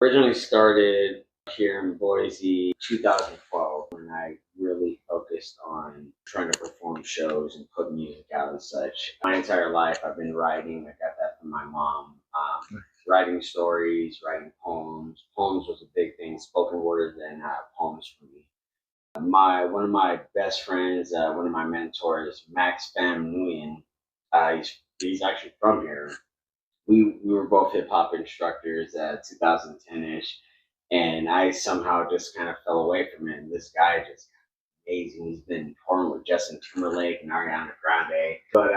Originally started here in Boise 2012 when I really focused on trying to perform shows and put music out and such. My entire life I've been writing. I got that from my mom. Writing stories, writing poems. Poems was a big thing. Spoken word and poems for me. One of my best friends, one of my mentors, Max Pham Nguyen, he's actually from here. We were both hip hop instructors at 2010-ish, and I somehow just kind of fell away from it. And this guy just amazing. He's been touring with Justin Timberlake and Ariana Grande. But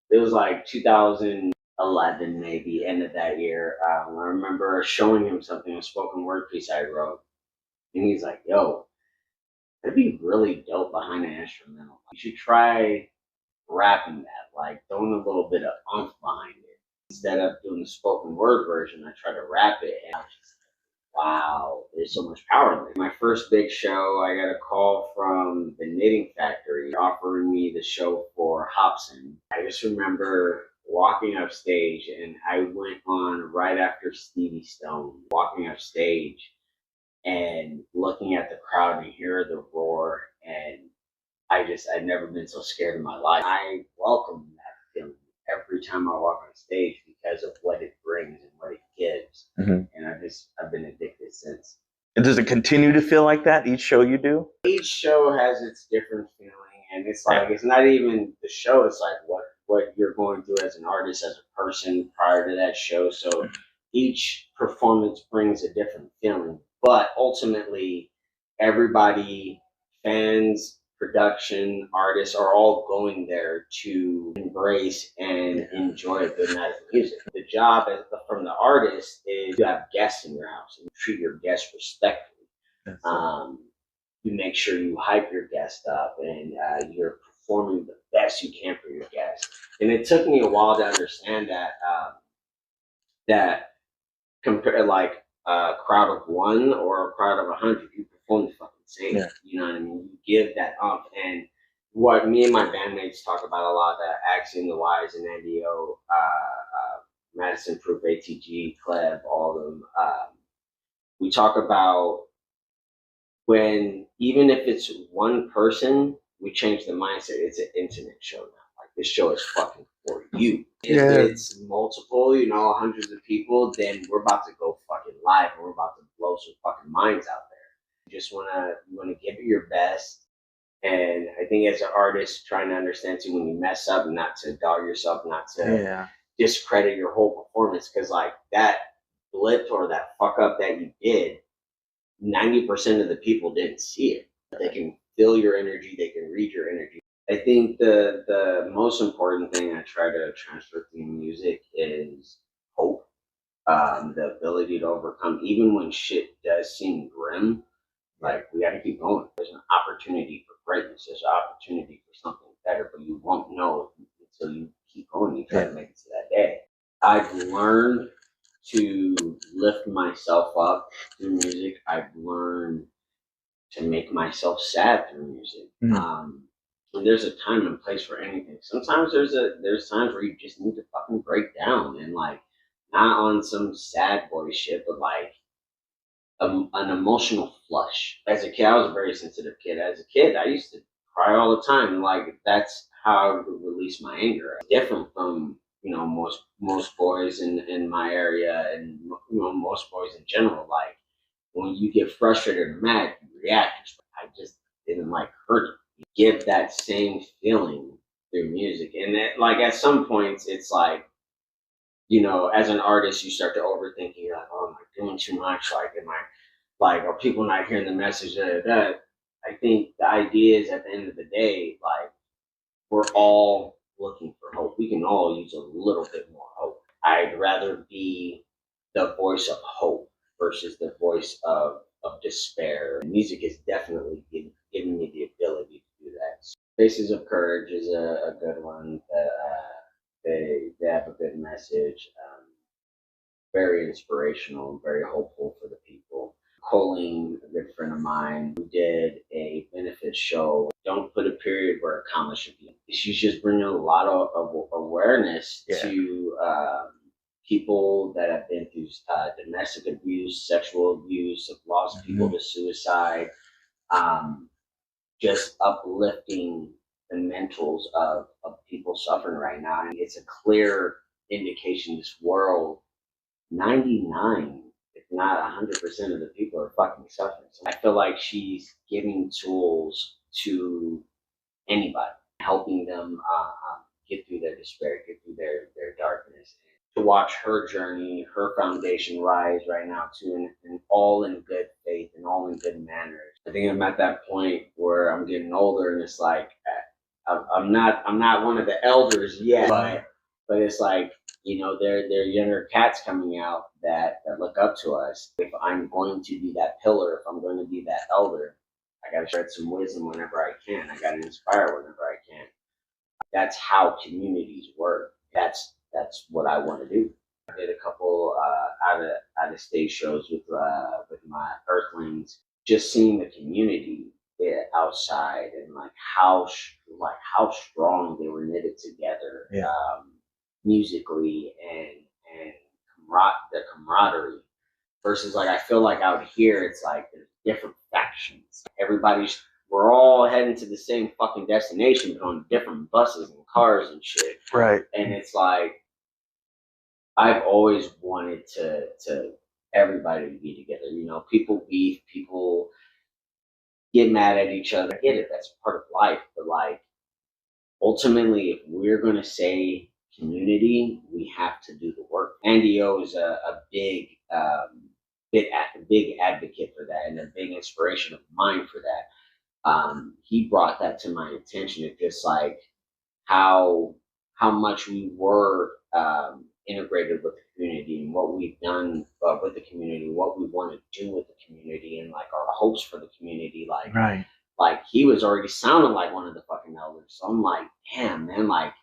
it was like 2011, maybe end of that year. I remember showing him something, a spoken word piece I wrote, and he's like, "Yo, that'd be really dope behind an instrumental. You should try rapping that, like throwing a little bit of oomph behind it." Instead of doing the spoken word version, I try to rap it, and I was just like, wow, there's so much power in it. My first big show, I got a call from the Knitting Factory offering me the show for Hobson. I just remember walking up stage, and I went on right after Stevie Stone, walking up stage and looking at the crowd and hear the roar, and I'd never been so scared in my life. I welcome that feeling every time I walk on stage because of what it brings and what it gives. And I've been addicted since. And does it continue to feel like that each show you do? Each show has its different feeling, and it's like it's not even the show, it's like what you're going through as an artist, as a person prior to that show. So each performance brings a different feeling. But ultimately everybody, fans, production, artists are all going there to embrace and enjoy a good night of music. The job from the artist is to have guests in your house and you treat your guests respectfully. You make sure you hype your guest up and you're performing the best you can for your guests. And it took me a while to understand that compare like a crowd of one or a crowd of 100, you perform the fucking same. Yeah. You know what I mean? You give that up. And what me and my bandmates talk about a lot, that Axie and the Wise and NDO, Madison Proof, ATG, Cleb, all of them, we talk about when, even if it's one person, we change the mindset. It's an intimate show now. Like, this show is fucking for you. If it's multiple, hundreds of people, then we're about to go fucking live and we're about to blow some fucking minds out there. You just wanna give it your best. And I think as an artist, trying to understand too, when you mess up, not to dog yourself, not to discredit your whole performance, because like that blip or that fuck up that you did, 90% of the people didn't see it. They can feel your energy, they can read your energy. I think the most important thing I try to transfer through music is hope, the ability to overcome, even when shit does seem grim. Like, we got to keep going. There's an opportunity for greatness. There's an opportunity for something better, but you won't know until you keep going. You try to make it to that day. I've learned to lift myself up through music. I've learned to make myself sad through music. And there's a time and place for anything. Sometimes there's times where you just need to fucking break down, and like, not on some sad boy shit, but like an emotional flush. As a kid, I was a very sensitive kid. As a kid, I used to cry all the time. Like, that's how I would release my anger. Different from most boys in my area, and most boys in general. Like, when you get frustrated and mad, you react. I just didn't like hurting. You give that same feeling through music, and like at some points, it's like, as an artist, you start to overthink. You're like, oh, am I doing too much? Like, are people not hearing the message? That I think the idea is, at the end of the day, like, we're all looking for hope. We can all use a little bit more hope. I'd rather be the voice of hope versus the voice of despair. Music is definitely giving me the ability to do that. Faces of Courage is a good one. They have a good message. Very inspirational, very hopeful for the people. Colleen, a good friend of mine, who did a benefit show. Don't put a period where a comma should be. She's just bringing a lot of awareness to people that have been through domestic abuse, sexual abuse, have lost people to suicide, just uplifting the mentals of people suffering right now. And it's a clear indication this world, 99, if not 100% of the people are fucking suffering. So I feel like she's giving tools to anybody, helping them get through their despair, get through their darkness. To watch her journey, her foundation rise right now too, and all in good faith and all in good manners. I think I'm at that point where I'm getting older, and it's like I'm not one of the elders yet, but it's like, you know, there are younger cats coming out that look up to us. If I'm going to be that pillar, if I'm going to be that elder, I got to spread some wisdom whenever I can. I got to inspire whenever I can. That's how communities work. That's what I want to do. I did a couple out of state shows with my Earthlings. Just seeing the community outside and like how strong they were knitted together, musically and the camaraderie. Versus like I feel like out here it's like there's different factions. We're all heading to the same fucking destination, but on different buses and cars and shit. Right. And it's like I've always wanted to everybody to be together. You know, people beef, people get mad at each other. I get it, that's part of life. But like ultimately, if we're gonna say community, we have to do the work. Andy O is a big advocate for that and a big inspiration of mine for that. He brought that to my attention. It's just like how much we were integrated with the community and what we've done with the community, what we want to do with the community, and like our hopes for the community. Like, right. Like he was already sounding like one of the fucking elders. So I'm like, damn, man, like,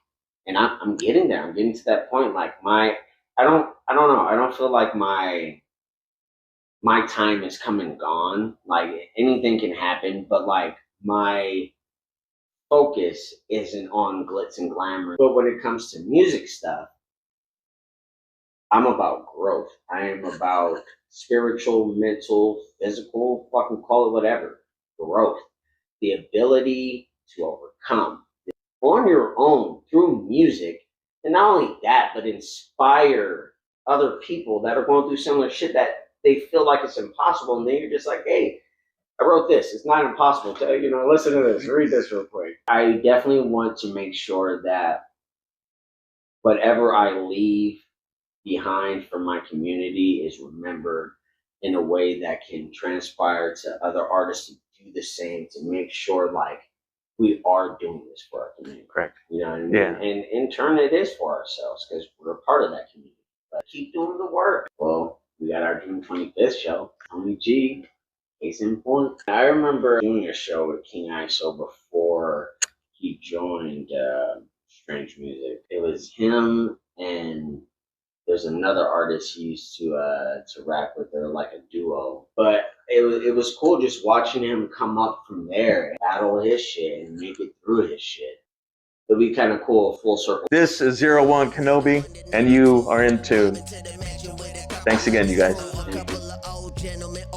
and I'm getting there. I'm getting to that point. Like I don't know. I don't feel like my time is come and gone. Like anything can happen, but like my focus isn't on glitz and glamour. But when it comes to music stuff, I'm about growth. I am about spiritual, mental, physical, fucking call it whatever, growth. The ability to overcome on your own through music. And not only that, but inspire other people that are going through similar shit that they feel like it's impossible. And then you're just like, hey, I wrote this. It's not impossible. You know, listen to this. Read this real quick. I definitely want to make sure that whatever I leave behind for my community is remembered in a way that can transpire to other artists to do the same, to make sure like we are doing this for our community. Correct. You know what I mean? Yeah. And in turn it is for ourselves because we're a part of that community. But keep doing the work. Well, we got our June 25th show. Tony G, case in point. I remember doing a show with King ISO before he joined Strange Music. It was him and there's another artist he used to rap with. They're like a duo. But it was cool just watching him come up from there and battle his shit and make it through his shit. It'll be kind of cool, full circle. This is Wan-Kenobi, and you are in tune. Thanks again, you guys. Thank you.